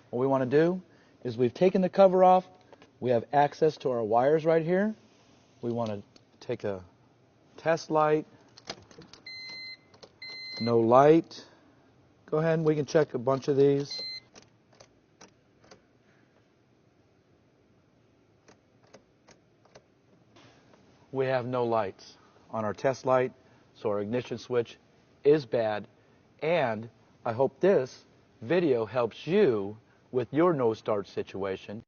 What we want to do is we've taken the cover off. We have access to our wires right here. We want to take a test light. No light. Go ahead and we can check a bunch of these. We have no lights on our test light, so our ignition switch is bad. And I hope this video helps you with your no start situation.